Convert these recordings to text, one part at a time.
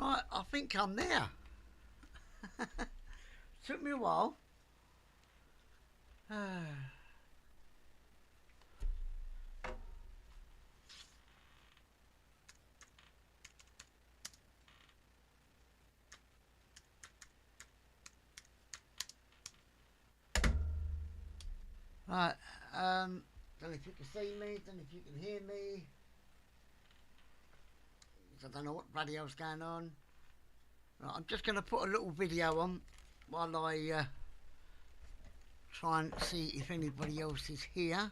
Right, I think I'm there. Took me a while. Right, don't know if you can see me, don't know if you can hear me. I don't know what bloody hell's going on. Right, I'm just going to put a little video on while I try and see if anybody else is here.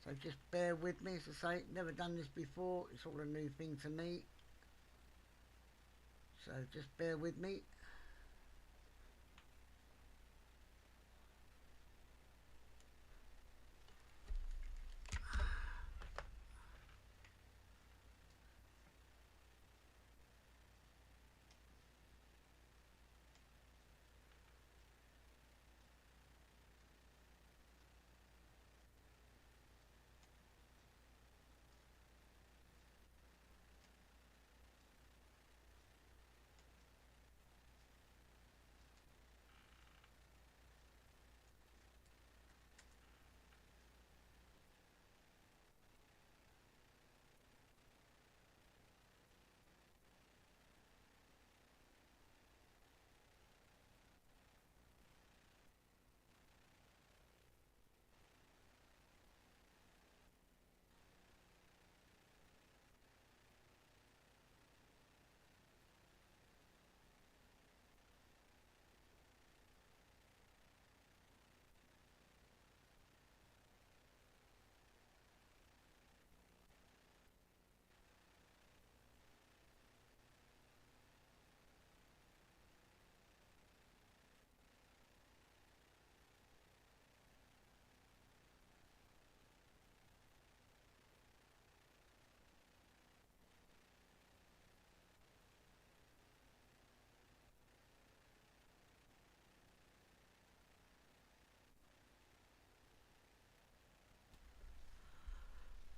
So just bear with me, as I say, never done this before, it's all a new thing to me. So just bear with me.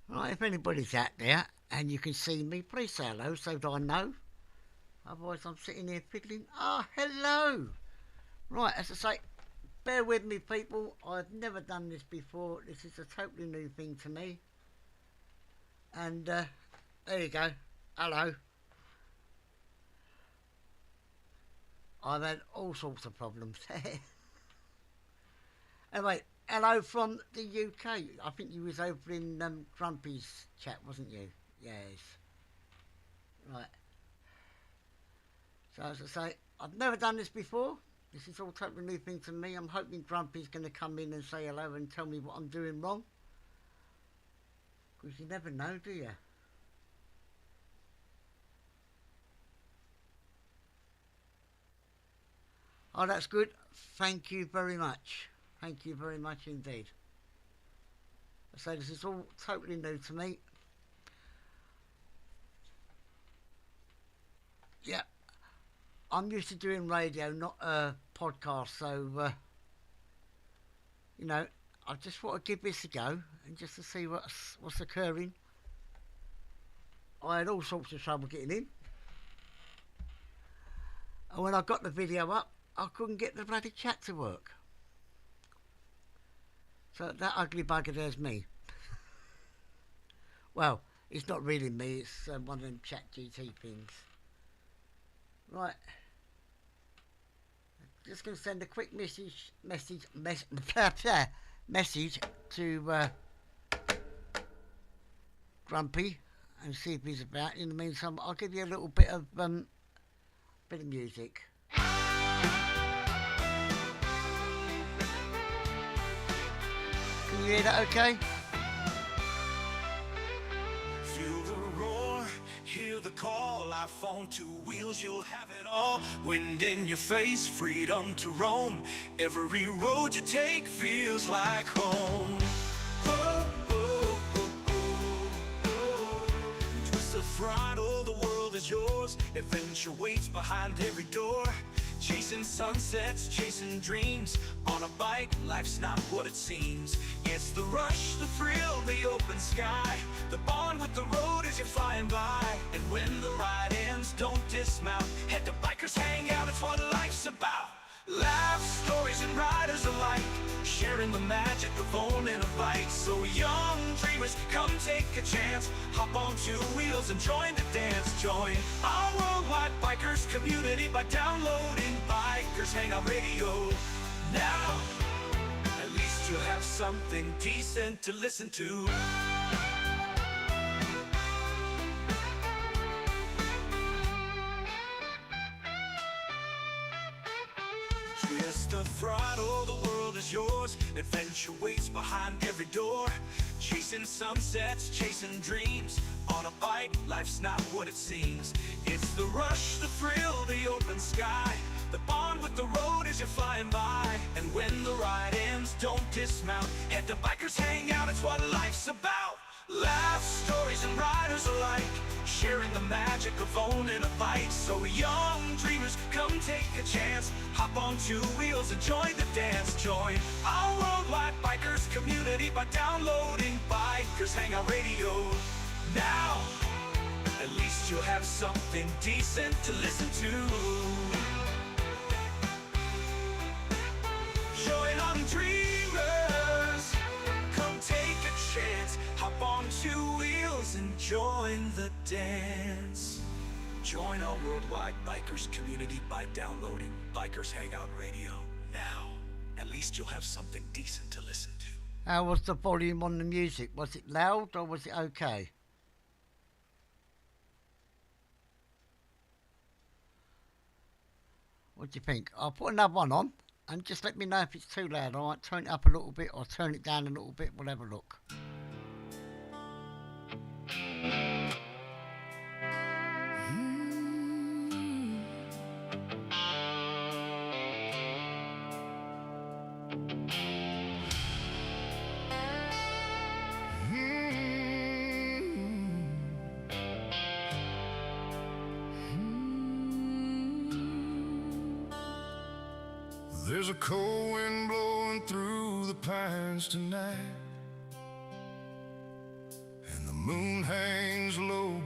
Right, if anybody's out there and you can see me, please say hello so that I know. Otherwise I'm sitting here fiddling. Ah, hello! Right, as I say, bear with me people, I've never done this before. This is a totally new thing to me. And there you go, hello. I've had all sorts of problems. Anyway, hello from the UK. I think you was over in Grumpy's chat, wasn't you? Yes. Right. So as I say, I've never done this before. This is all totally new thing to me. I'm hoping Grumpy's going to come in and say hello and tell me what I'm doing wrong. Because you never know, do you? Oh, that's good. Thank you very much. Thank you very much indeed. So this is all totally new to me. Yeah, I'm used to doing radio, not a podcast. So, you know, I just want to give this a go and just to see what's occurring. I had all sorts of trouble getting in. And when I got the video up, I couldn't get the bloody chat to work. So that ugly bugger there's me. Well, it's not really me, it's one of them chat GT things. Right. Just going to send a quick message to Grumpy and see if he's about. In the meantime, I'll give you a little bit of music. Can you hear that okay? Feel the roar, hear the call. Life on two wheels, you'll have it all. Wind in your face, freedom to roam. Every road you take feels like home. Oh, oh, oh, oh, oh. Twist the throttle, the world is yours. Adventure waits behind every door. Chasing sunsets, chasing dreams. On a bike, life's not what it seems. It's the rush, the thrill, the open sky. The bond with the road as you're flying by. And when the ride ends, don't dismount. Head to Bikers Hangout, it's what life's about. Laughs, stories, and riders alike, sharing the magic of owning a bike. So young dreamers, come take a chance. Hop on two wheels and join the dance. Join our worldwide bikers community by downloading Bikers Hangout Radio. Now, at least you'll have something decent to listen to. Twist the throttle, the world is yours. Adventure waits behind every door. Chasing sunsets, chasing dreams. On a bike, life's not what it seems. It's the rush, the thrill, the open sky. The bond with the road as you're flying by. And when the ride ends, don't dismount. Head to Bikers Hangout, it's what life's about. Laughs, stories, and riders alike, sharing the magic of owning a bike. So young dreamers, come take a chance. Hop on two wheels and join the dance. Join our worldwide bikers community by downloading Bikers Hangout Radio. Now, at least you'll have something decent to listen to. Join on dreamers, come take a chance. Hop on two wheels and join the dance. Join our worldwide bikers community by downloading Bikers Hangout Radio. Now, at least you'll have something decent to listen to. How was the volume on the music? Was it loud or was it okay? What do you think? I'll put another one on and just let me know if it's too loud. I might turn it up a little bit or turn it down a little bit. We'll have a look. There's a cold wind blowing through the pines tonight, and the moon hangs low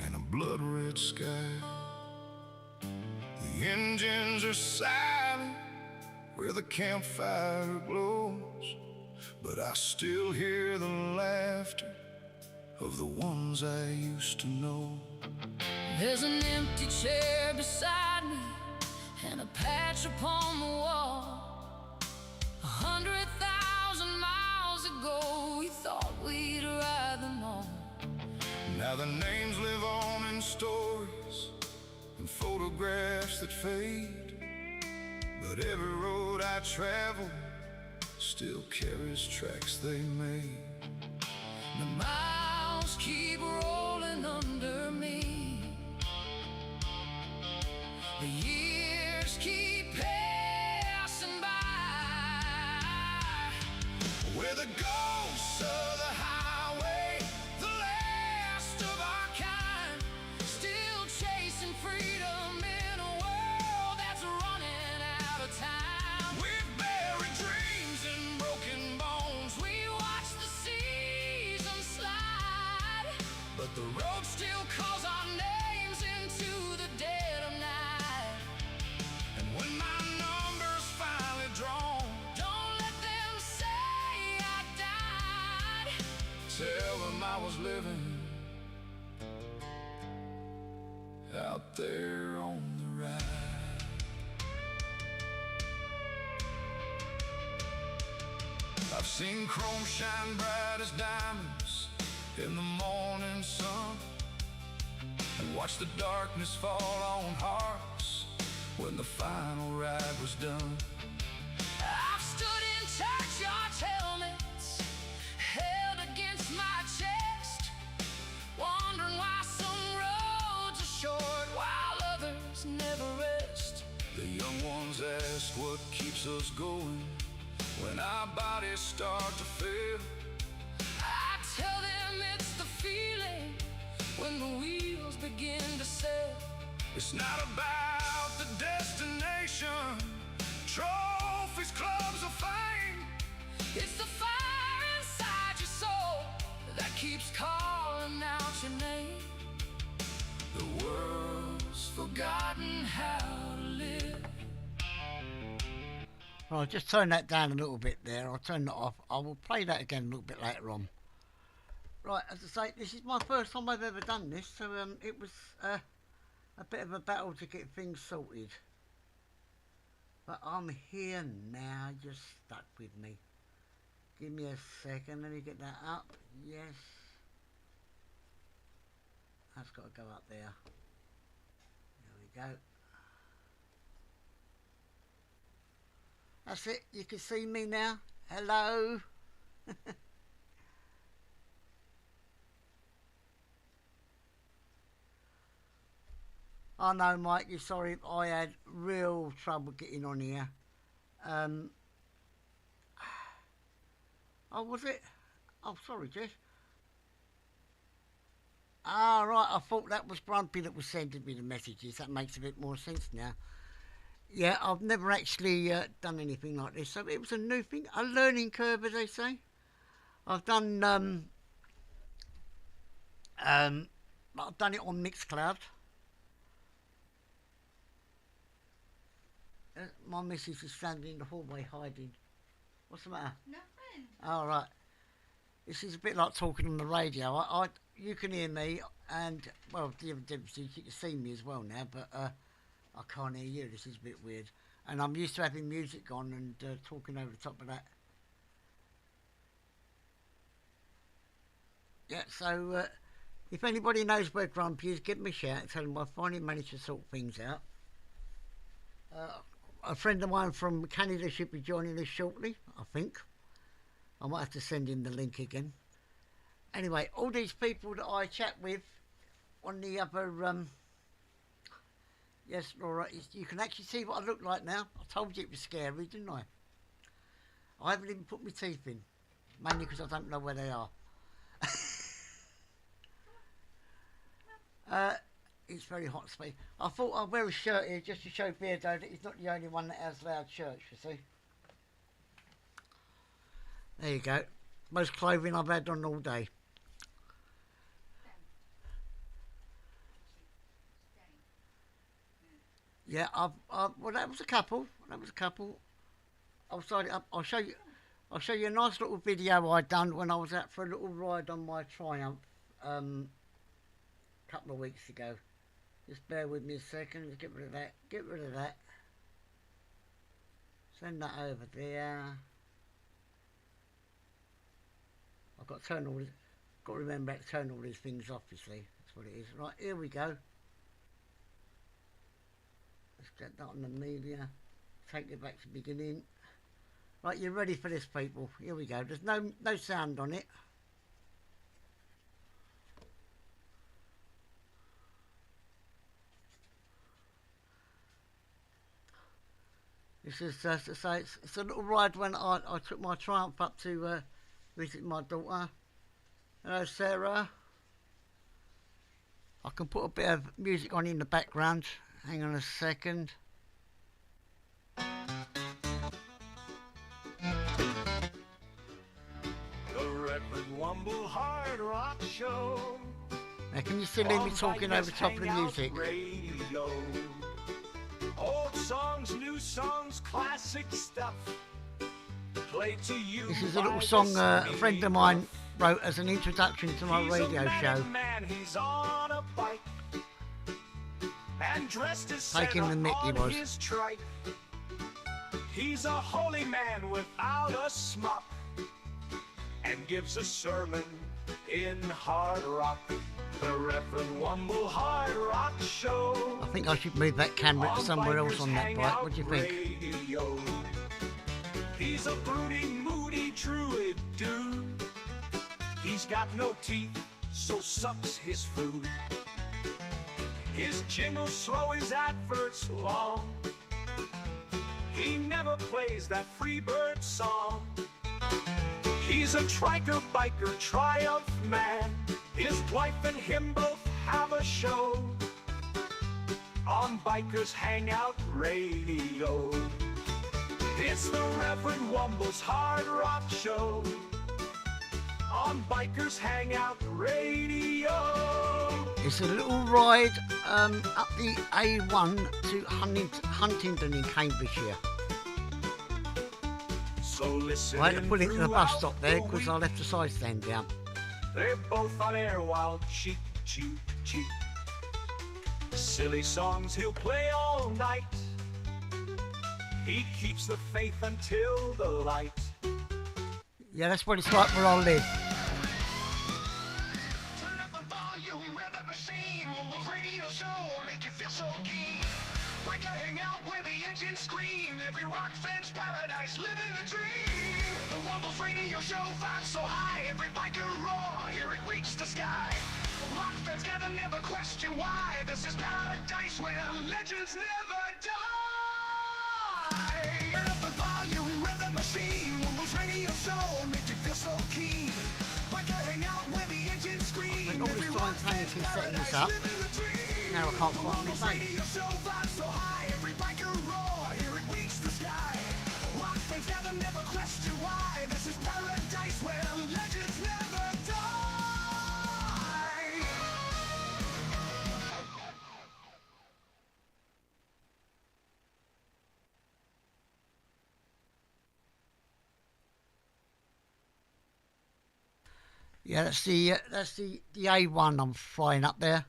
in a blood-red sky. The engines are silent where the campfire glows, but I still hear the laughter of the ones I used to know. There's an empty chair beside me and a patch upon the wall. 100,000 miles ago we thought we'd ride them all. Now the names live on in stories and photographs that fade, but every road I travel still carries tracks they made. The miles keep rolling under me, the years keep passing by. We're the ghosts of the highway, the last of our kind, Still chasing freedom in a world that's running out of time. we've buried dreams and broken bones, We watch the seasons slide, but the road still calls our names into the dead of night. and when my number's finally drawn, Don't let them say I died. tell them I was living out there on the ride. I've seen chrome shine bright as diamonds in the morning sun, and watched the darkness fall on hearts when the final ride was done. I've stood in churchyard helmets held against my chest, wondering why some roads are short while others never rest. The young ones ask what keeps us going when our bodies start to fail. I tell them it's the feeling when the wheels begin to sail. It's not about just a destination. Trophies, clubs of fame. It's the fire inside your soul that keeps calling out your name. The world's forgotten how to live. Right, just turn that down a little bit there. I'll turn that off. I will play that again a little bit later on. Right, as I say, this is my first time I've ever done this, so it was a bit of a battle to get things sorted. But I'm here now, just stuck with me. Give me a second, let me get that up. Yes. That's got to go up there. There we go. That's it, you can see me now. Hello. I know, Mikey, sorry, I had real trouble getting on here. Oh, was it? Oh, sorry, Jess. Ah, right, I thought that was Grumpy that was sending me the messages. That makes a bit more sense now. Yeah, I've never actually done anything like this, so it was a new thing, a learning curve, as they say. I've done it on Mixcloud. My missus is standing in the hallway hiding. What's the matter? Nothing. All right. This is a bit like talking on the radio. You can hear me, and well, the other difference is you can see me as well now, but I can't hear you. This is a bit weird, and I'm used to having music on and talking over the top of that. Yeah. So if anybody knows where Grumpy is, give me a shout and tell him I finally managed to sort things out. A friend of mine from Canada should be joining us shortly, I think. I might have to send him the link again. Anyway, all these people that I chat with on the other... yes, Laura, you can actually see what I look like now. I told you it was scary, didn't I? I haven't even put my teeth in, mainly because I don't know where they are. It's very hot space. I thought I'd wear a shirt here just to show Beardo that he's not the only one that has loud shirts, you see. There you go. Most clothing I've had on all day. Yeah, well, that was a couple. I'll show you a nice little video I done when I was out for a little ride on my Triumph a couple of weeks ago. Just bear with me a second. Let's get rid of that. Send that over there. I've got to turn all this. Got to remember to turn all these things off. You see, that's what it is. Right, here we go. Let's get that on the media. Take it back to the beginning. Right, you're ready for this, people. Here we go. There's no sound on it. This is just to say, it's a little ride when I took my Triumph up to visit my daughter. Hello, Sarah. I can put a bit of music on in the background. Hang on a second. The Reverend Wumble Hard Rock Show. Now, can you still hear me talking over the top of the music? Radio. Old songs, new songs, classic stuff. Play to you. This is a little song a friend of mine wrote as an introduction to my radio show. Man, he's on a bike and dressed as Taking the mick, he on was. his trike. He's a holy man without a smock and gives a sermon in hard rock. The Reverend Wumble Hard Rock Show. I think I should move that camera somewhere else on that bike. What do you think? Radio. He's a brooding, moody druid dude. He's got no teeth, so sucks his food. His jingle's slow, his adverts long. He never plays that Freebird song. He's a triker biker, Triumph man. His wife and him both have a show. on Bikers Hangout Radio. It's the Reverend Wumble's Hard Rock Show on Bikers Hangout Radio. It's a little ride up the A1 to Huntingdon in Cambridgeshire. So listen. I had to pull into the bus stop there because I left the side stand down. They're both on air while cheek, cheek, cheek. Silly songs he'll play all night. He keeps the faith until the light. Yeah, that's what it's like where I live. Turn up the volume, rev the machine. Wumble's radio show make you feel so keen. We can hang out where the engines scream. Every rock fan's paradise, living a dream. The Wumble's radio show vibes so high. Every biker roar, hear it reach the sky. Rock fans gather, never question why. This is paradise where legends never die. Turn up the volume, rev the machine. Wumble's radio show make you feel so keen. We can hang out where the engines scream. I normally try and time to setting this up. Now I can't find my face. This is paradise where legends never die. Yeah, that's the A1 I'm flying up there.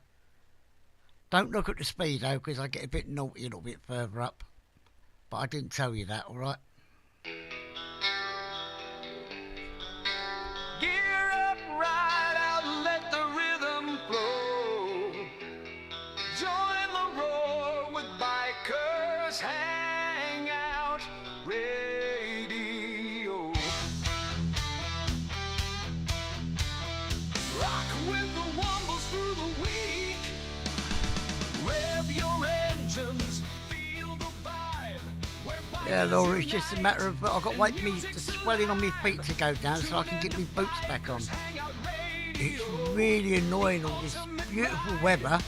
Don't look at the speed though, because I get a bit naughty a little bit further up. But I didn't tell you that, all right? Gear up, ride out, let the rhythm flow. Join the roar with Bikers Hangout Radio. Rock with the Wumbles through the week. Rev your engines, feel the vibe. Yeah, Laura, it's just a matter of I've got to wait the swelling on my feet to go down so I can get my boots back on. It's really annoying all this beautiful weather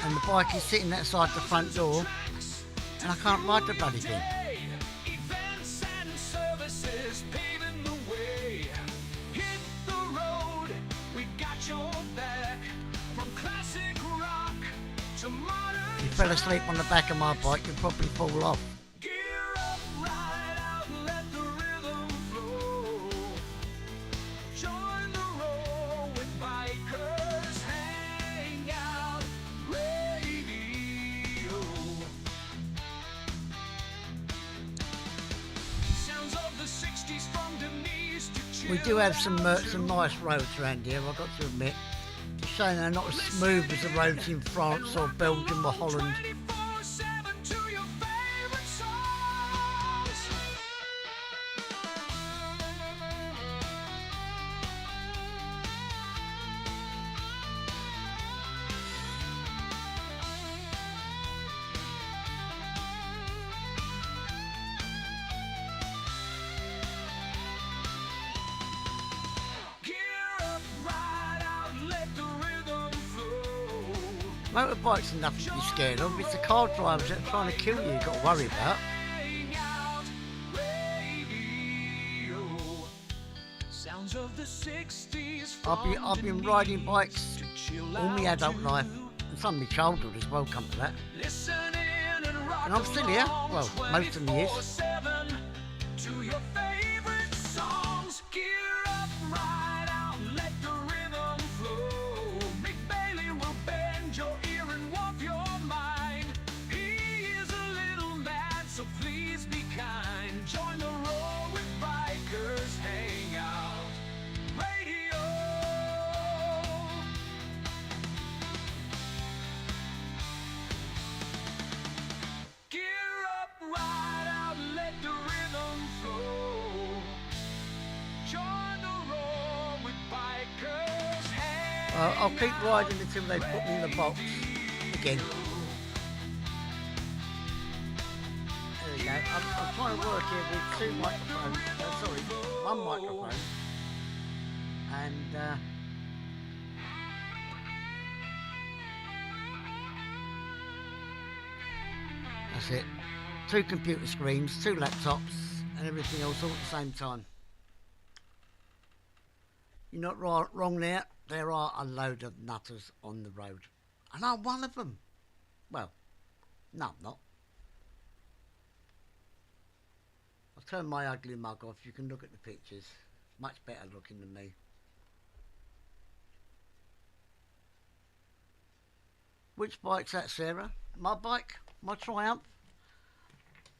and the bike is sitting outside the front door and I can't ride the bloody thing. Events and services paving the way. Hit the road, we got your back. From classic rock to modern. If you fell asleep on the back of my bike, you'd probably fall off. Gear up, ride out, let the rhythm flow. Join the roar with Bikers Hangout Radio. Sounds of the 60s from Denise to We do have some nice roads around here, I've got to admit. It's a shame they're not as smooth as the roads in France or Belgium or Holland. 24/7 to your favorite songs. Gear up, ride out, let the rhythm flow. Motorbikes are nothing to be scared of. It's the car drivers that are trying to kill you you've got to worry about. Hangout Radio. Sounds of the 60s. I've been riding bikes all my adult life and some of my childhood as well, come to that. And I'm still here. Well, most of me is. To your favorite songs. Gear up, ride out, let the rhythm flow. Mick Bailey will bend your ear and warp your mind. He is a little man, so please be kind. Join the roar with Bikers Hangout Radio. Gear up, ride out, let the rhythm flow. Join the roar with Bikers Hangout. I'll keep riding until they put me in the box again. There we go. I'm trying to work here with two microphones. Sorry, one microphone. And That's it. 2 computer screens, 2 laptops, and everything else all at the same time. You're not wrong there. There are a load of nutters on the road. And I'm one of them. Well, no, I'm not. I'll turn my ugly mug off. You can look at the pictures. Much better looking than me. Which bike's that, Sarah? My bike? My Triumph?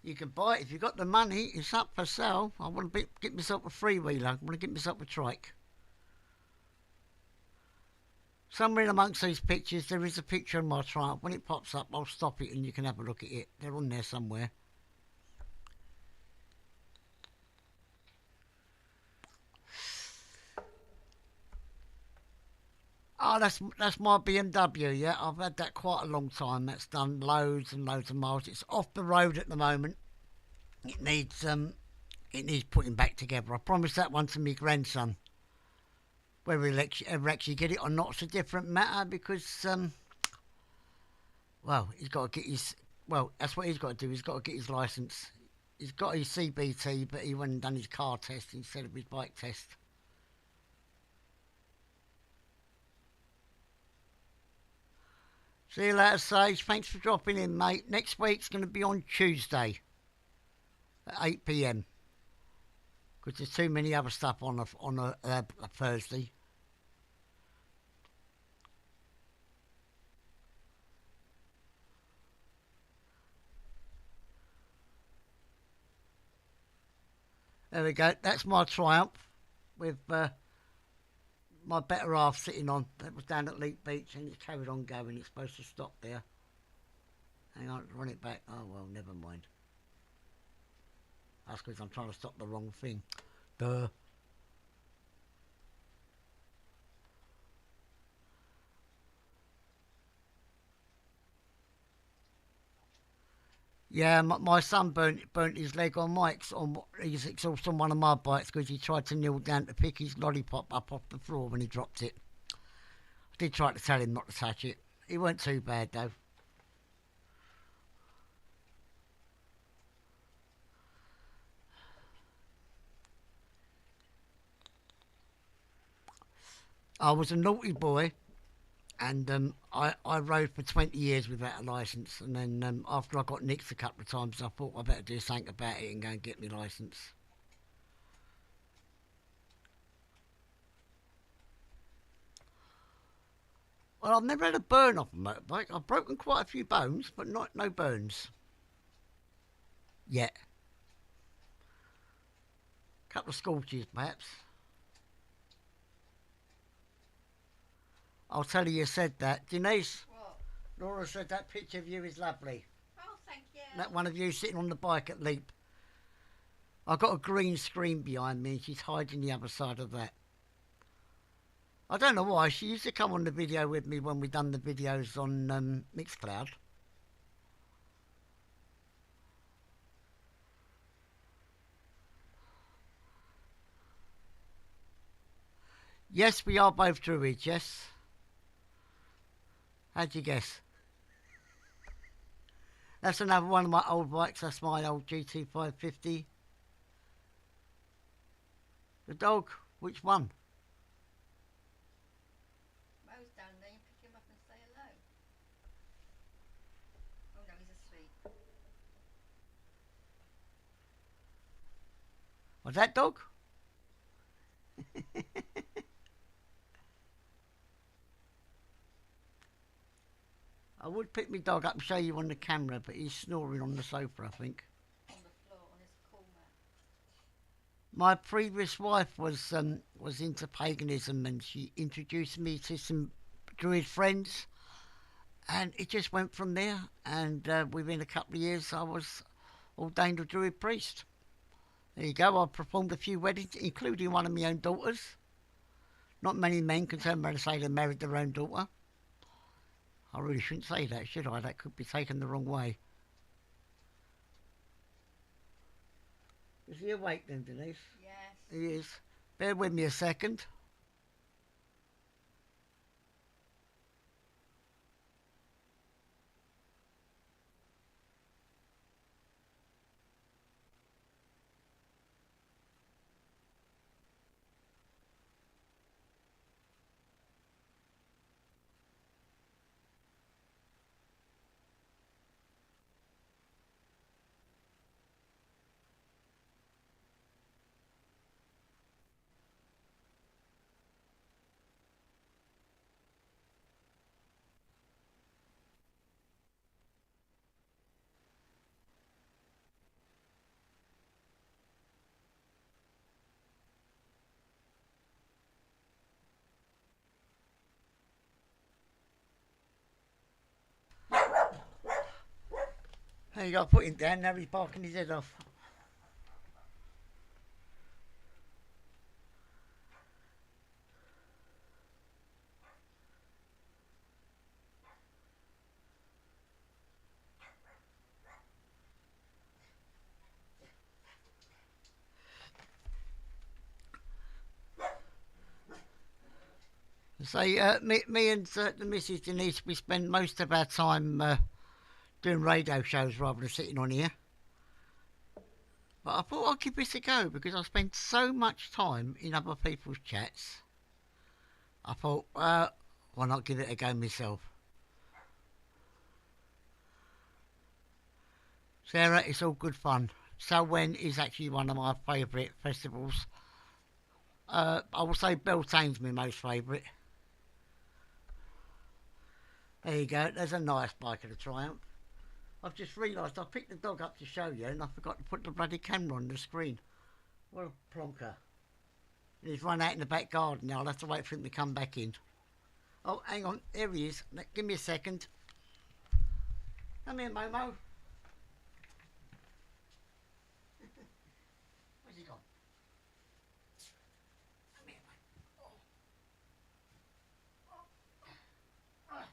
You can buy it if you've got the money. It's up for sale. I want to get myself a freewheeler. I want to get myself a trike. Somewhere in amongst these pictures there is a picture of my Triumph. When it pops up I'll stop it and you can have a look at it. They're on there somewhere. Oh, that's my BMW, yeah. I've had that quite a long time. That's done loads and loads of miles. It's off the road at the moment. It needs putting back together. I promised that one to my grandson. Whether he'll ever actually get it or not, it's a different matter because, well, he's got to get his, well, that's what he's got to do. He's got to get his licence. He's got his CBT, but he went and done his car test instead of his bike test. See you later, Sage. Thanks for dropping in, mate. Next week's going to be on Tuesday at 8 p.m. because there's too many other stuff on a Thursday. There we go. That's my Triumph with my better half sitting on. That was down at Leap Beach and it's carried on going. It's supposed to stop there. Hang on, run it back. Oh, well, never mind. That's because I'm trying to stop the wrong thing. Duh. Yeah, my son burnt his leg on Mike's on his exhaust on one of my bikes because he tried to kneel down to pick his lollipop up off the floor when he dropped it. I did try to tell him not to touch it. He weren't too bad though. I was a naughty boy. And I rode for 20 years without a licence. And then after I got nicked a couple of times, I thought I better do something about it and go and get my licence. Well, I've never had a burn off a motorbike. I've broken quite a few bones, but no burns. Yet. Couple of scorches, perhaps. I'll tell you said that. Denise? What? Laura said that picture of you is lovely. Oh, thank you. That one of you sitting on the bike at Leap. I've got a green screen behind me and she's hiding the other side of that. I don't know why. She used to come on the video with me when we done the videos on Mixcloud. Yes, we are both Druids, yes. How'd you guess? That's another one of my old bikes. That's my old GT550. The dog, which one? Mo's down there. You pick him up and say hello. Oh no, he's asleep. Was that dog? I would pick my dog up and show you on the camera, but he's snoring on the sofa, I think. On the floor, on his cool mat. My previous wife was into paganism, and she introduced me to some Druid friends, and it just went from there. And within a couple of years, I was ordained a Druid priest. There you go. I performed a few weddings, including one of my own daughters. Not many men can turn around and say they married their own daughter. I really shouldn't say that, should I? That could be taken the wrong way. Is he awake then, Denise? Yes. He is. Bear with me a second. you got to put him down, now he's barking his head off. So, me and the Mrs. Denise, we spend most of our time doing radio shows rather than sitting on here. But I thought I'd give this a go because I spend so much time in other people's chats. I thought, why not give it a go myself? Sarah, it's all good fun. Selwyn is actually one of my favourite festivals. I will say Beltane's my most favourite. There you go, there's a nice bike of the Triumph. I've just realised I picked the dog up to show you and I forgot to put the bloody camera on the screen. What a plonker. He's run out in the back garden now, I'll have to wait for him to come back in. Oh, hang on, there he is. Give me a second. Come here, Momo. Where's he gone? Come here, mate. Oh.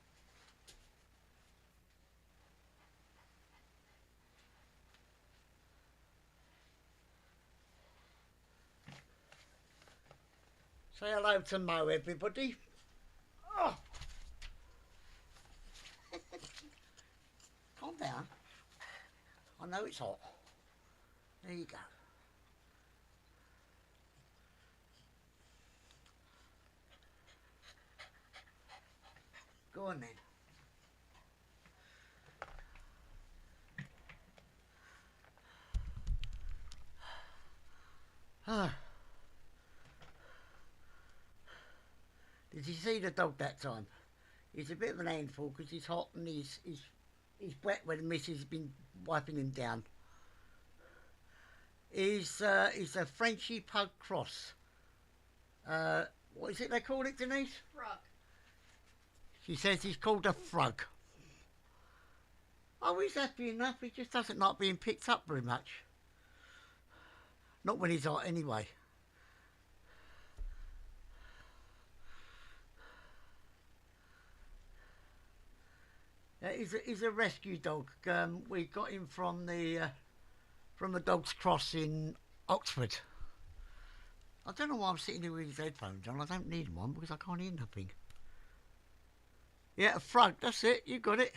Say hello to Mo, everybody. Oh. Calm down. I know it's hot. There you go. Go on then. Did you see the dog that time? He's a bit of an handful because he's hot and he's wet when the missus has been wiping him down. He's a Frenchy Pug Cross. What is it they call it, Denise? Frog. She says he's called a frug. Oh, he's happy enough. He just doesn't like being picked up very much. Not when he's hot anyway. He's a rescue dog. We got him from the Dog's Cross in Oxford. I don't know why I'm sitting here with his headphones on. I don't need one because I can't hear nothing. Yeah, a frog. That's it. You got it.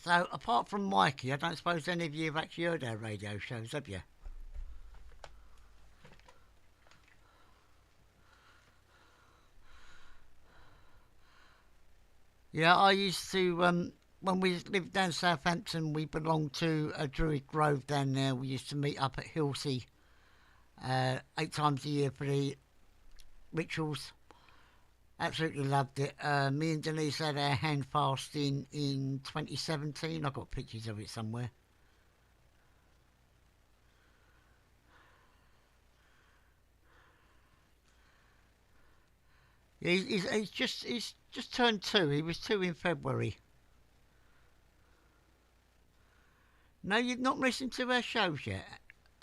So, apart from Mikey, I don't suppose any of you have actually heard our radio shows, have you? Yeah, I used to, when we lived down Southampton, we belonged to a Druid Grove down there. We used to meet up at Hilsey 8 times a year for the rituals. Absolutely loved it. Me and Denise had our hand fasting in 2017. I've got pictures of it somewhere. Yeah, he's just turned 2. He was 2 in February. No, you've not listened to our shows yet?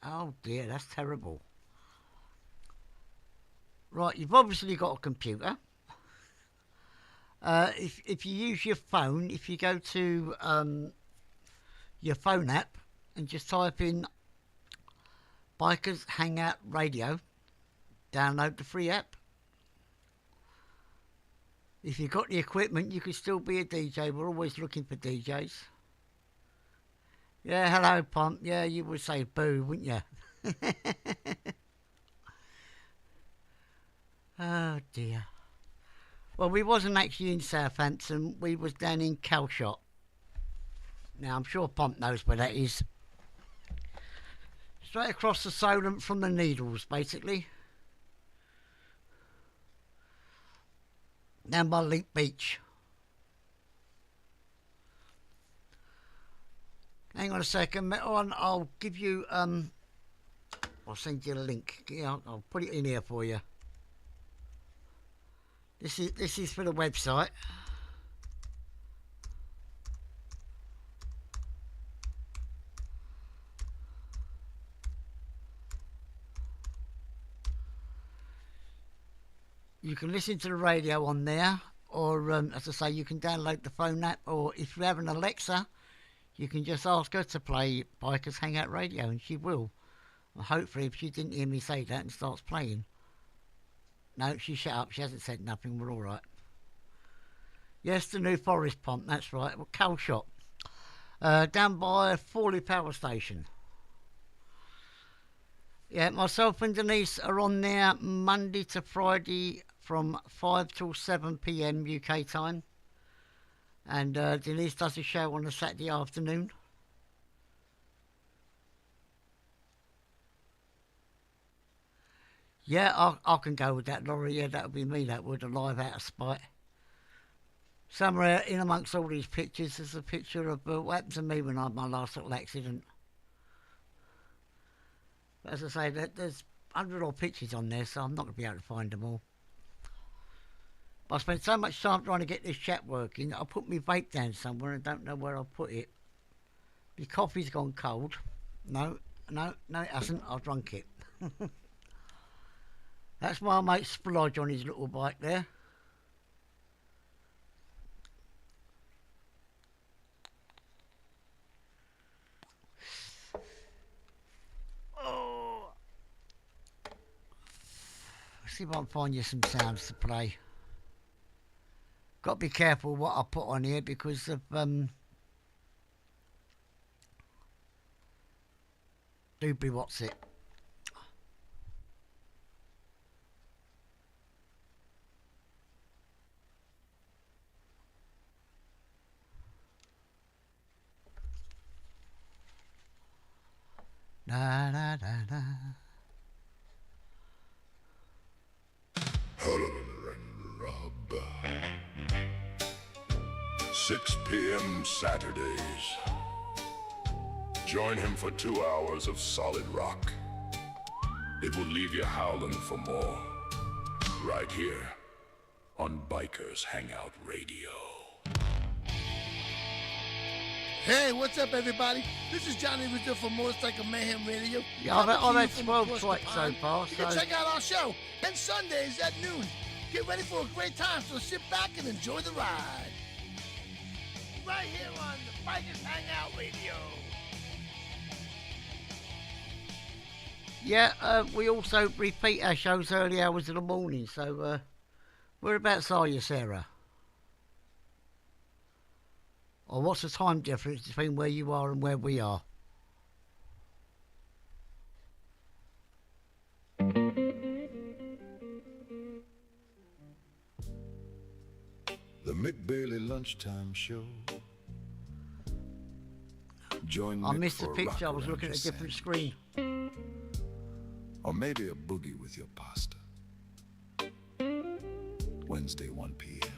Oh dear, that's terrible. Right, you've obviously got a computer. If you use your phone, if you go to your phone app and just type in Bikers Hangout Radio, download the free app. If you've got the equipment, you can still be a DJ. We're always looking for DJs. Yeah, hello, Pomp. Yeah, you would say boo, wouldn't you? Oh, dear. Well, we wasn't actually in Southampton. We was down in Calshot. Now, I'm sure Pomp knows where that is. Straight across the Solent from the Needles, basically. Down by Leap Beach. Hang on a second, I'll give you, I'll send you a link. Yeah, I'll put it in here for you. This is for the website. You can listen to the radio on there, or as I say, you can download the phone app, or if you have an Alexa, you can just ask her to play Bikers Hangout Radio, and she will. Well, hopefully, if she didn't hear me say that and starts playing. No, she shut up. She hasn't said nothing. We're all right. Yes, the new Forest Pump. That's right. Well, coal shop. Down by Fawley Power Station. Yeah, myself and Denise are on there Monday to Friday from 5 till 7 p.m. UK time. And Denise does a show on a Saturday afternoon. Yeah, I can go with that, Laurie. Yeah, that would be me. That would, a live out of spite. Somewhere in amongst all these pictures, there's a picture of what happened to me when I had my last little accident. But as I say, there's 100 odd pictures on there, so I'm not going to be able to find them all. But I spent so much time trying to get this chat working that I put my vape down somewhere and don't know where I'll put it. My coffee's gone cold. No, it hasn't. I've drunk it. That's my mate Splodge on his little bike there. Oh. See if I can find you some sounds to play. Got to be careful what I put on here because of doobly what's it. Da, da, da, da. 6 p.m. Saturdays. Join him for 2 hours of solid rock. It will leave you howling for more. Right here on Bikers Hangout Radio. Hey, what's up, everybody? This is Johnny Rizzo from Motorcycle Mayhem Radio. Yeah, I've Coming to had you from 12 across the swipes so pond. far, You can so- check out our show and Sundays at noon. Get ready for a great time, so sit back and enjoy the ride. Right here on the Bikers Hangout Radio. Yeah, we also repeat our shows early hours of the morning, so whereabouts are you, Sarah? Or what's the time difference between where you are and where we are? The Mick Bailey Lunchtime Show. Join I Mick missed the for a picture, I rock was around looking at a your different sandwich. screen. Or maybe a boogie with your pasta. Wednesday, 1 p.m.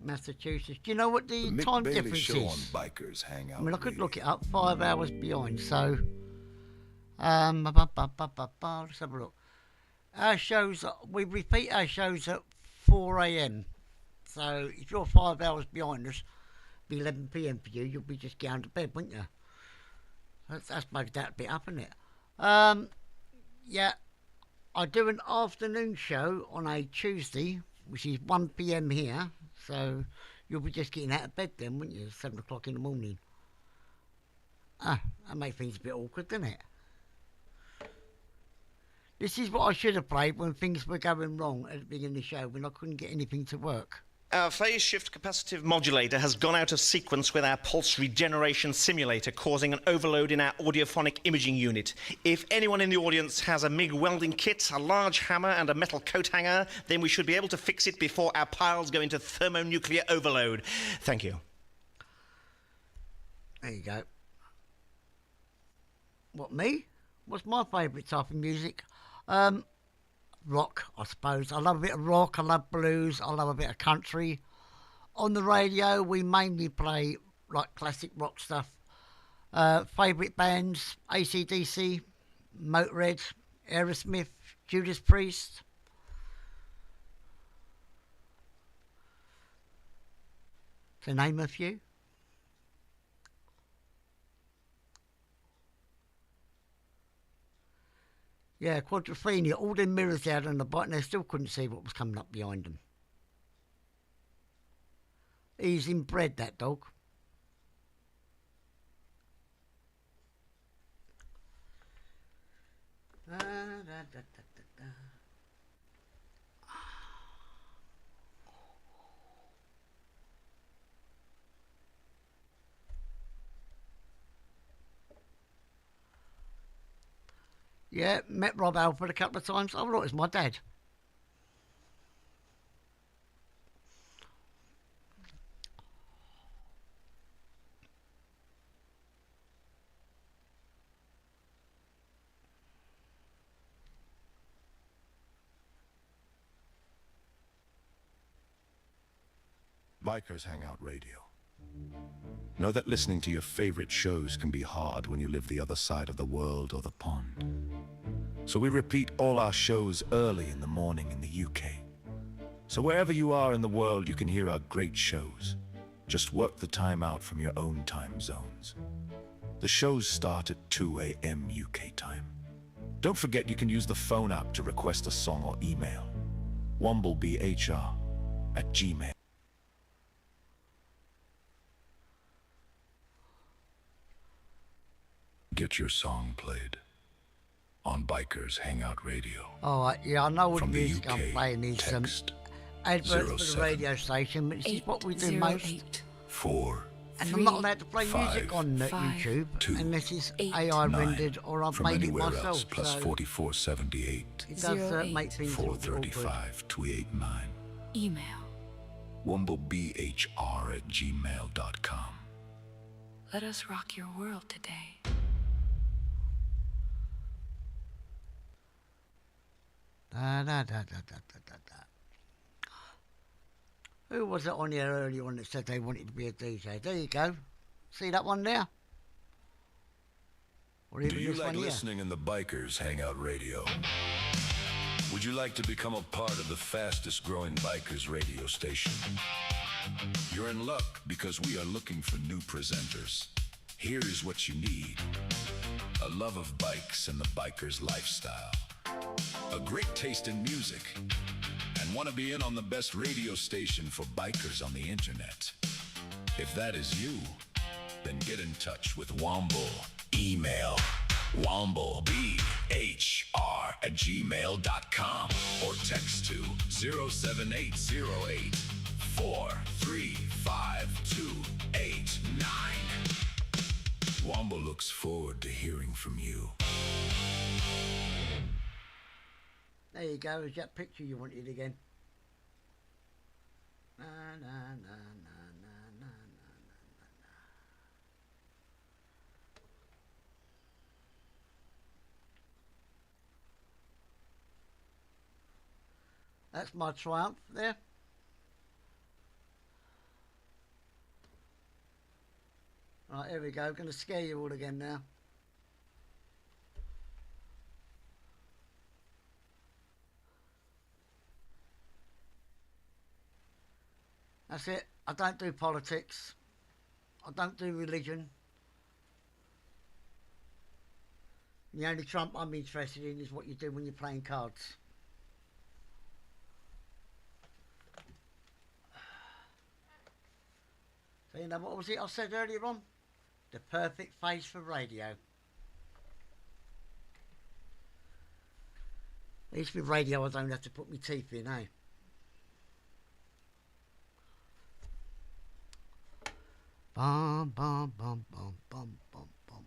Massachusetts. Do you know what the The Mick time Bailey difference Show on is? Bikers Hangout. I mean, I could Radio. look it up, 5 hours behind, so... let's have a look. Our shows, we repeat our shows at 4 a.m. So if you're 5 hours behind us, it'll be 11 p.m. for you, you'll be just going to bed, wouldn't you? That's maybe that bit up, isn't it? Yeah, I do an afternoon show on a Tuesday, which is 1 p.m. here, so you'll be just getting out of bed then, wouldn't you? 7 o'clock in the morning. That makes things a bit awkward, doesn't it? This is what I should have played when things were going wrong at the beginning of the show, when I couldn't get anything to work. Our phase shift capacitive modulator has gone out of sequence with our pulse regeneration simulator, causing an overload in our audiophonic imaging unit. If anyone in the audience has a MIG welding kit, a large hammer and a metal coat hanger, then we should be able to fix it before our piles go into thermonuclear overload. Thank you. There you go. What, me? What's my favourite type of music? Rock, I suppose. I love a bit of rock, I love blues, I love a bit of country. On the radio, we mainly play like classic rock stuff. Favourite bands, AC/DC, Motorhead, Aerosmith, Judas Priest. To name a few. Yeah, Quadrophenia. All them mirrors out on the bike, and they still couldn't see what was coming up behind them. He's inbred, that dog. Da, da, da, da, da. Yeah, met Rob Alford a couple of times. I thought it was my dad. Bikers Hangout Radio. Know that listening to your favorite shows can be hard when you live the other side of the world or the pond. So we repeat all our shows early in the morning in the UK. So wherever you are in the world, you can hear our great shows. Just work the time out from your own time zones. The shows start at 2 a.m. UK time. Don't forget you can use the phone app to request a song or email. womblebehr@gmail. Get your song played on Bikers Hangout Radio. All right, yeah, I know what From the music I'm UK, playing is text adverts for the 07 radio station, but this is what we do most. 808 4 And I'm not allowed to play music 5 on 5 YouTube two, unless it's 8 AI 9 rendered or I've from made it anywhere myself. else plus So 4478 it does 08 make things a little awkward. 435 289 Email. womblebehr@gmail.com. Let us rock your world today. Da, da, da, da, da, da, da, da. Who was it on here earlier on that said they wanted to be a DJ? There you go. See that one there? Or even Do you this like one here? listening in the Bikers Hangout Radio? Would you like to become a part of the fastest growing bikers radio station? You're in luck because we are looking for new presenters. Here is what you need: a love of bikes and the biker's lifestyle, a great taste in music, and want to be in on the best radio station for bikers on the internet. If that is you, then get in touch with Womble. Email womblebehr@gmail.com or text to 07808 435 Womble looks forward to hearing from you. There you go. Is that picture you wanted again? Na, na, na, na, na, na, na, na, na. That's my Triumph there. Right, here we go. Going to scare you all again now. That's it. I don't do politics. I don't do religion. The only Trump I'm interested in is what you do when you're playing cards. So you know, what was it I said earlier on? The perfect face for radio. At least with radio I don't have to put my teeth in, eh? Bum, bum, bum, bum, bum, bum, bum.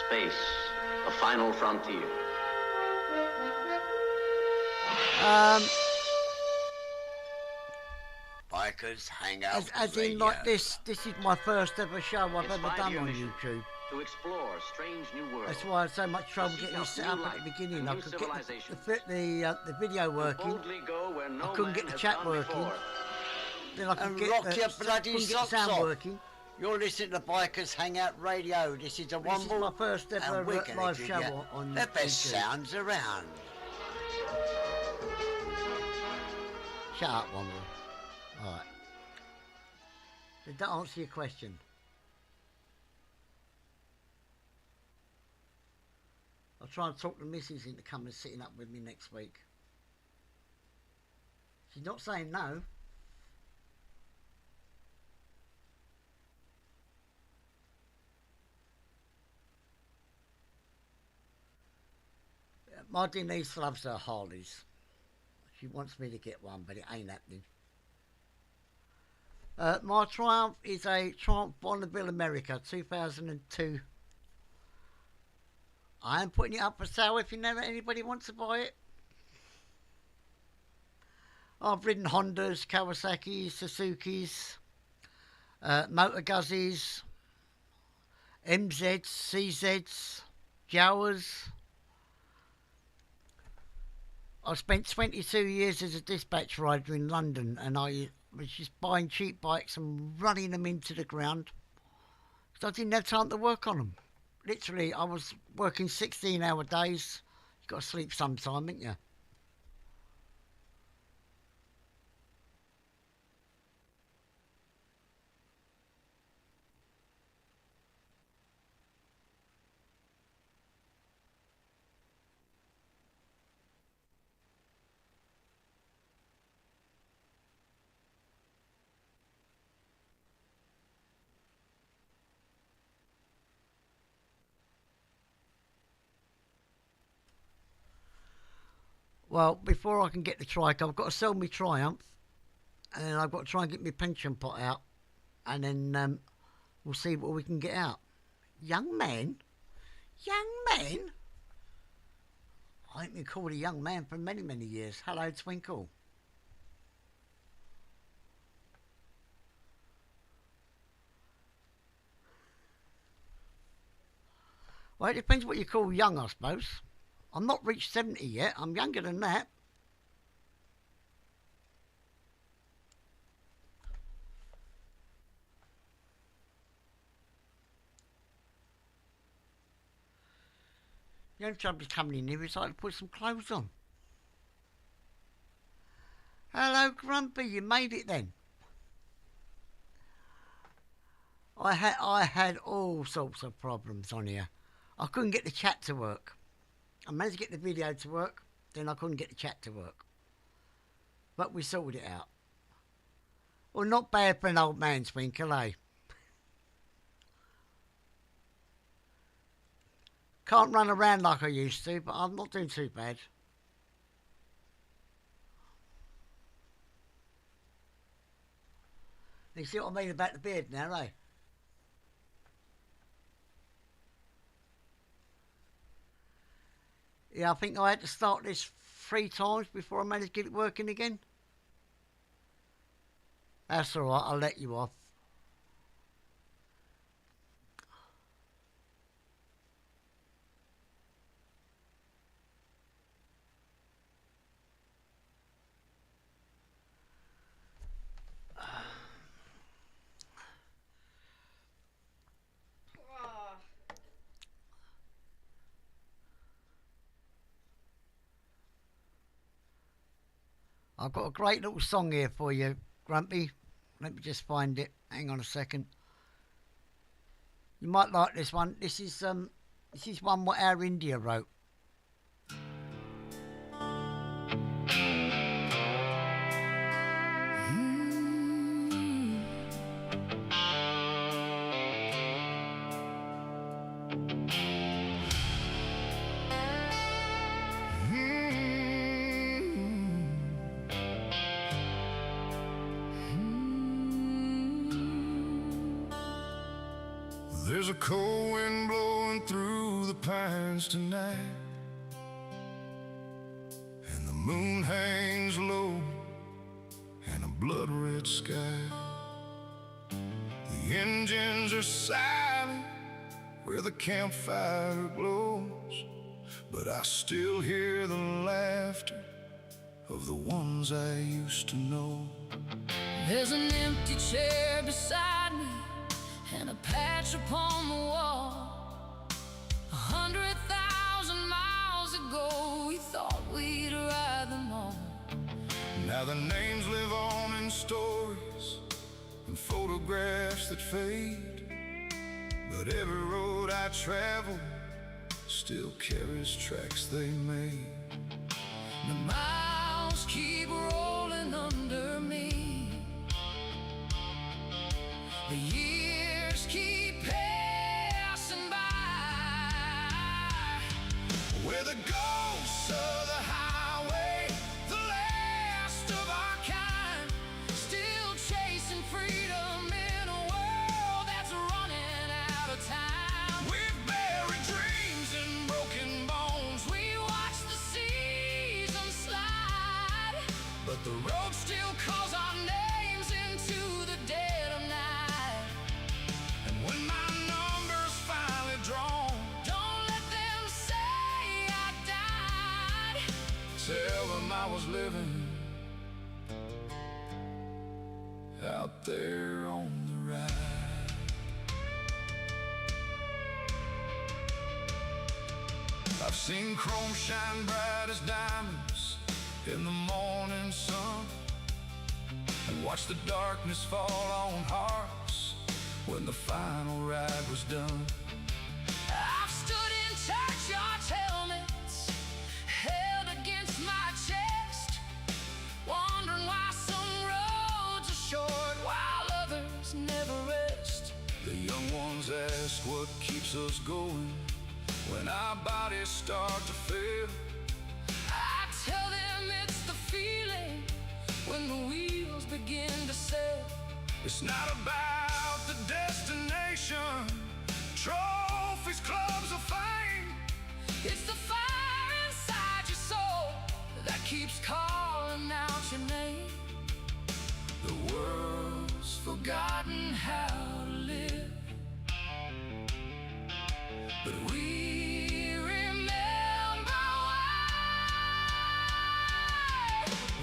Space, the final frontier. Bikers Hangout As in like this is my first ever show I've ever Inspire done your on mission YouTube. To explore strange new worlds. That's why I had so much trouble Seek getting out this set new up at life the beginning. and I new could get civilization. the video working. Boldly go where no I couldn't man get the has chat gone working. before. Then I could And get rock the, your bloody couldn't get the socks sound off. working. You're listening to Bikers Hangout Radio. This is a This is Womble. my first ever and we're gonna live give show you on the best YouTube. sounds around. Shut up, Womble. Alright. Did that answer your question? I'll try and talk the missus into coming sitting up with me next week. She's not saying no. My Denise loves her Harleys. She wants me to get one, but it ain't happening. My Triumph is a Triumph Bonneville America 2002. I am putting it up for sale if anybody wants to buy it. I've ridden Hondas, Kawasaki's, Suzuki's, Motor Guzzies, MZs, CZs, Jawas. I spent 22 years as a dispatch rider in London, and I was just buying cheap bikes and running them into the ground because I didn't have time to work on them. Literally, I was working 16-hour days. You've got to sleep sometime, haven't you? Well, before I can get the trike, I've got to sell my Triumph, and then I've got to try and get my pension pot out, and then we'll see what we can get out. Young man? Young man? I ain't been called a young man for many, many years. Hello, Twinkle. Well, it depends what you call young, I suppose. I'm not reached 70 yet. I'm younger than that. The only trouble is coming in here is I had to put some clothes on. Hello, Grumpy. You made it then. I had all sorts of problems on here. I couldn't get the chat to work. I managed to get the video to work, then I couldn't get the chat to work. But we sorted it out. Well, not bad for an old man, Twinkle, eh? Can't run around like I used to, but I'm not doing too bad. You see what I mean about the beard now, eh? Yeah, I think I had to start this 3 times before I managed to get it working again. That's alright, I'll let you off. I've got a great little song here for you, Grumpy. Let me just find it. Hang on a second. You might like this one. This is one what Air India wrote. There's a cold wind blowing through the pines tonight, and the moon hangs low in a blood-red sky. The engines are silent where the campfire glows, but I still hear the laughter of the ones I used to know. There's an empty chair beside me and a patch upon the wall. 100,000 miles ago, we thought we'd ride them all. Now the names live on in stories and photographs that fade, but every road I travel still carries tracks they made. The miles keep rolling under me. The years keep passing by. We're the ghosts of the highway, the last of our kind, Still chasing freedom in a world that's running out of time. we've buried dreams in broken bones, We watch the seasons slide, but the road still calls our names into the dead of night. and when my number's finally drawn, Don't let them say I died. tell them I was living out there on the ride. I've seen chrome shine bright as diamonds in the morning sun, and watched the darkness fall on hearts when the final ride was done. I've stood in churchyard helmets held against my chest, wondering why some roads are short while others never rest. The young ones ask what keeps us going when our bodies start to fail. I tell them it's the feeling when the wheels begin to sail. It's not about the destination, trophies, clubs of fame. It's the fire inside your soul that keeps calling out your name. The world's Forgotten how to live, but we remember why.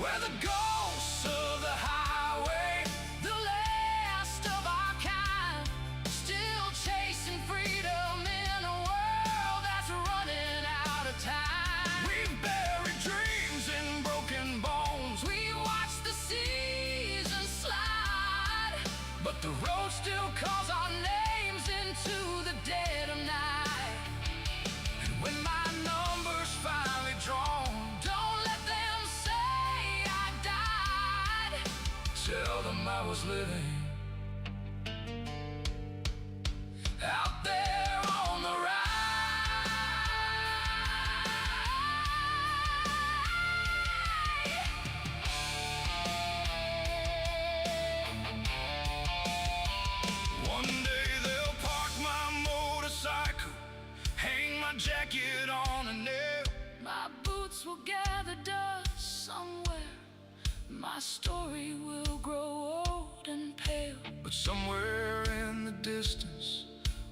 We're the ghosts of the highway, The last of our kind, still chasing freedom in a world that's running out of time. we've buried dreams in broken bones, We watch the seasons slide, but the road still calls our names into the dead of night. and when my number's finally drawn, Don't let them say I died. tell them I was living Out there on the One day they'll park my motorcycle, hang my jacket on a nail. My boots will gather dust somewhere. My story will grow old and pale. But somewhere in the distance,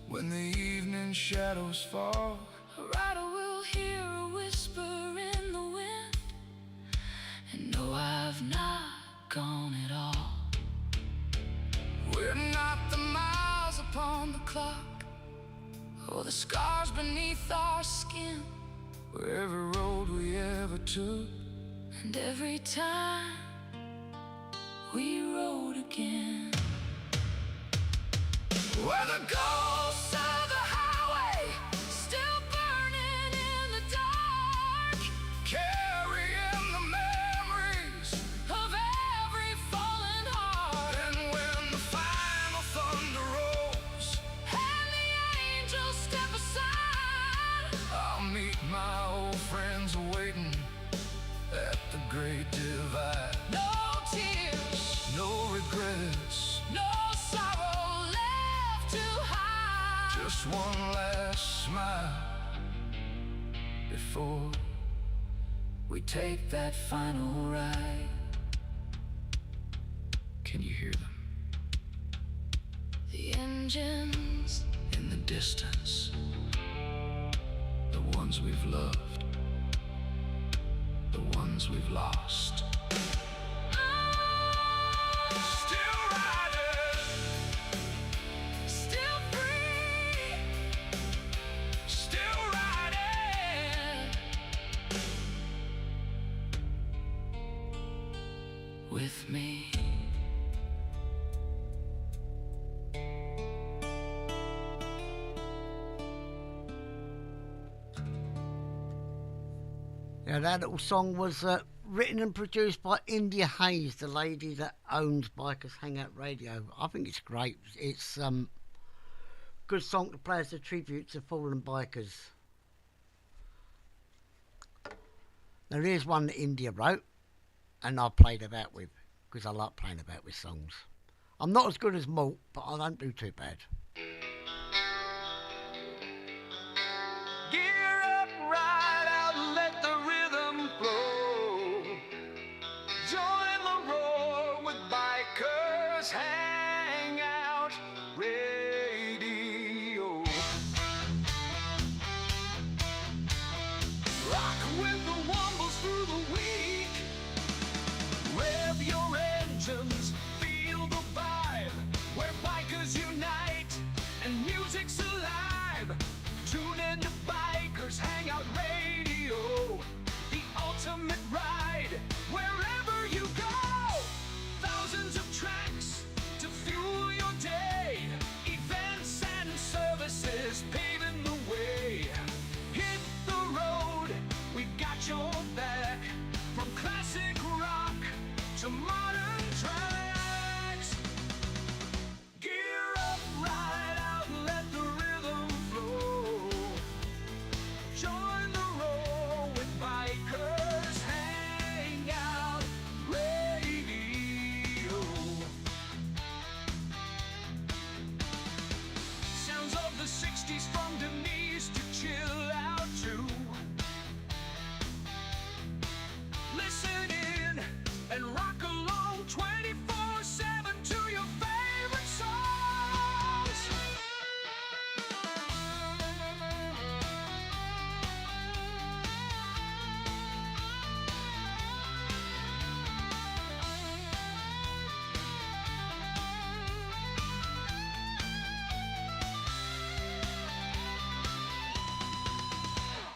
when the evening shadows fall, A rider will hear a whisper in the wind and know I've not gone at all. we're not the Miles upon the clock, or the scars beneath our skin. where every road we ever took, And every time we rode again. we're the Ghosts of the highway, still burning in the dark, carrying the memories. of every fallen heart. And when the final thunder rolls, And the angels step aside, I'll meet my old friends waiting at the great divide. no tears, No regrets, no sorrow left to hide. just one last smile before We take that final ride. Can you hear them The engines in the distance? The ones we've loved, the ones we've lost. Still riding, still free, still riding. with me. Yeah, that little song was written and produced by India Hayes, the lady that owns Bikers Hangout Radio. I think it's great. It's good song to play as a tribute to fallen bikers. Now here's one that India wrote, and I played about with, because I like playing about with songs. I'm not as good as Malt, but I don't do too bad. Gear up, ride out, let the rhythm flow. Join the roar with Bikers Hangout Radio. Rock with the wombles through the week. Rev your engines, feel the vibe, where bikers unite and music's alive. Tune in to Bikers Hangout Radio, the ultimate ride, wherever you go. Thousands of tracks to fuel your day, events and services paving the way. Hit the road, we got your back, from classic rock to modern tracks. Gear up, ride out, let the rhythm flow. Join the roar with Bikers Hangout Radio. Sounds of the 60s from Denise to chill out to. Listen in and rock along 24/7 to your favorite songs.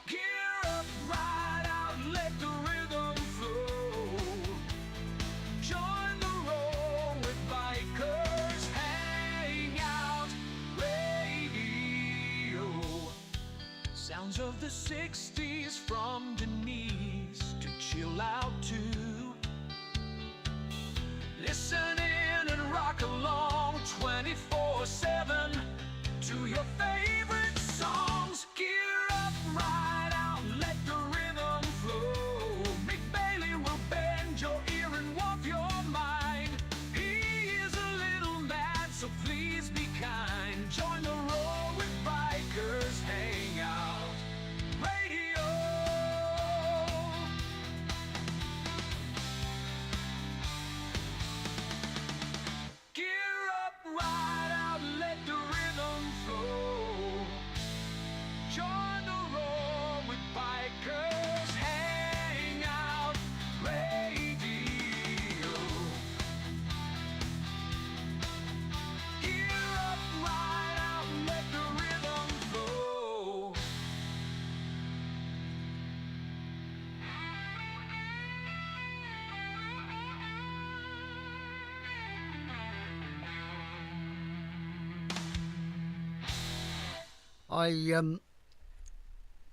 Gear up, ride out, let the rhythm flow. Join the roar with Bikers Hangout Radio. Sounds of the 60s from Denise to chill out to. Listen in and rock along 24/7 to your favorite songs. Gear up, ride out, let the rhythm flow. Mick Bailey will bend your ear and warp your mind. He is a little mad, so please be kind. Join the roar with Bikers Hangout Radio. Gear up, ride out, let the rhythm flow. Join the roar with Bikers Hangout Radio. Gear up, ride out, let the rhythm flow.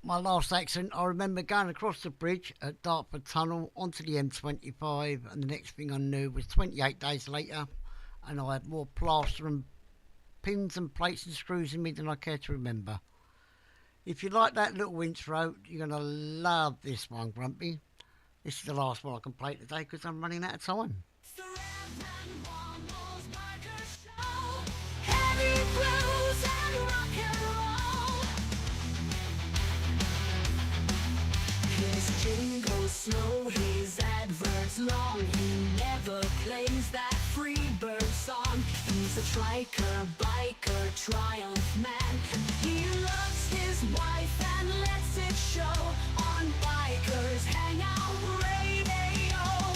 My last accident, I remember going across the bridge at Dartford Tunnel onto the M25, and the next thing I knew was 28 days later, and I had more plaster and pins and plates and screws in me than I care to remember. If you like that little intro, you're going to love this one, Grumpy. This is the last one I can play today because I'm running out of time. Heavy blues and rock and roll. His jingle slow, his adverts long. He never plays that Freebird song. He's a triker, biker, triumph man. He loves his wife and lets it show on Bikers Hangout Radio.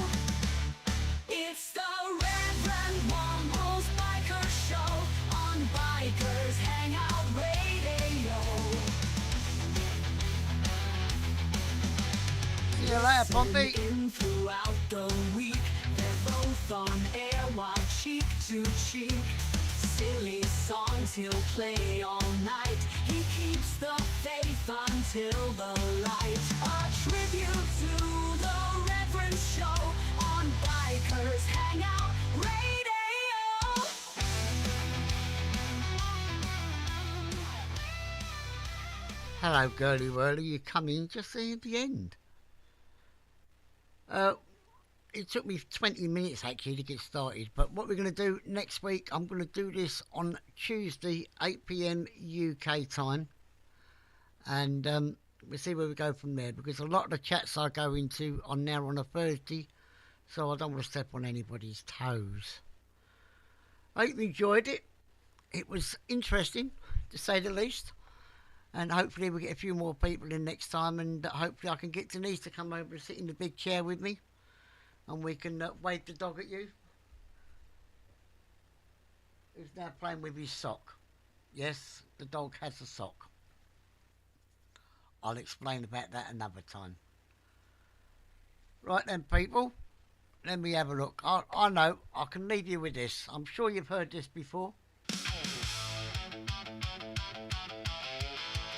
It's the Reverend Womble's Biker Show on Bikers Hangout Radio. See you later, Pompey. In throughout the week, they're both on air while cheek to cheek. Silly songs he'll play all night. He keeps the faith until the light. A tribute to show on Bikers Hangout Radio. Hello, girly whirly. You come in just at the end. It took me 20 minutes actually to get started, but what we're going to do next week, I'm going to do this on Tuesday, 8 p.m. UK time, and we'll see where we go from there, because a lot of the chats I go into are now on a Thursday, so I don't want to step on anybody's toes. I hope you enjoyed it. It was interesting, to say the least, and hopefully we'll get a few more people in next time, and hopefully I can get Denise to come over and sit in the big chair with me, and we can wave the dog at you, who's now playing with his sock. Yes, the dog has a sock. I'll explain about that another time. Right then, people, let me have a look. I know, I can leave you with this. I'm sure you've heard this before.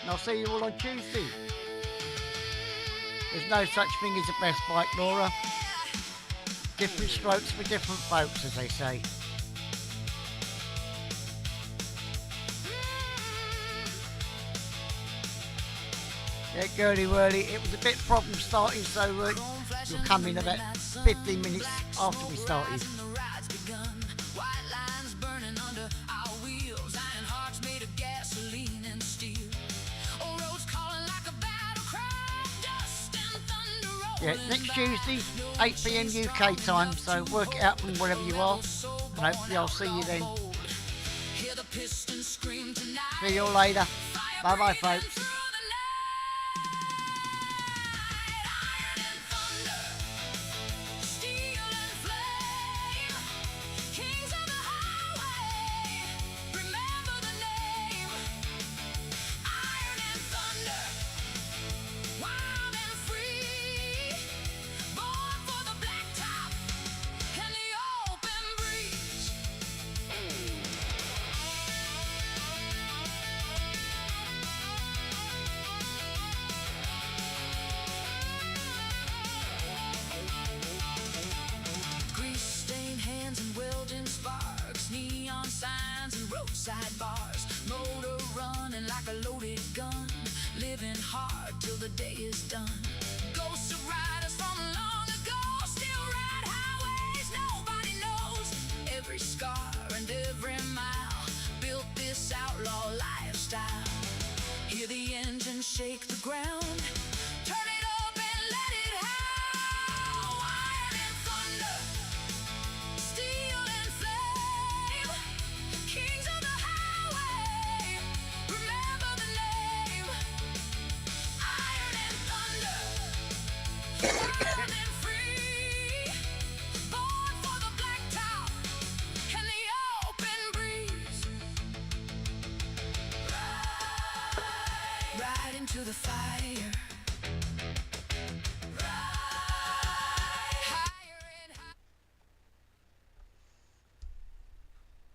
And I'll see you all on Tuesday. There's no such thing as a best bike, Laura. Different strokes for different folks, as they say. Yeah, girly whirly, it was a bit problem starting, so you'll come in about 15 minutes after we started. Yeah, next Tuesday, 8 p.m. UK time, so work it out from wherever you are, and hopefully I'll see you then. See you all later. Bye bye, folks. Roadside bars, motor running like a loaded gun, living hard till the day is done. Ghosts of riders from long ago still ride highways nobody knows. Every scar and every mile built this outlaw lifestyle. Hear the engine shake the ground, turn it up and let it howl. Iron and thunder, steel and flame, kings of the highway, remember the name. Iron and thunder, wild and free, born for the blacktop and the open breeze. Ride into the fire.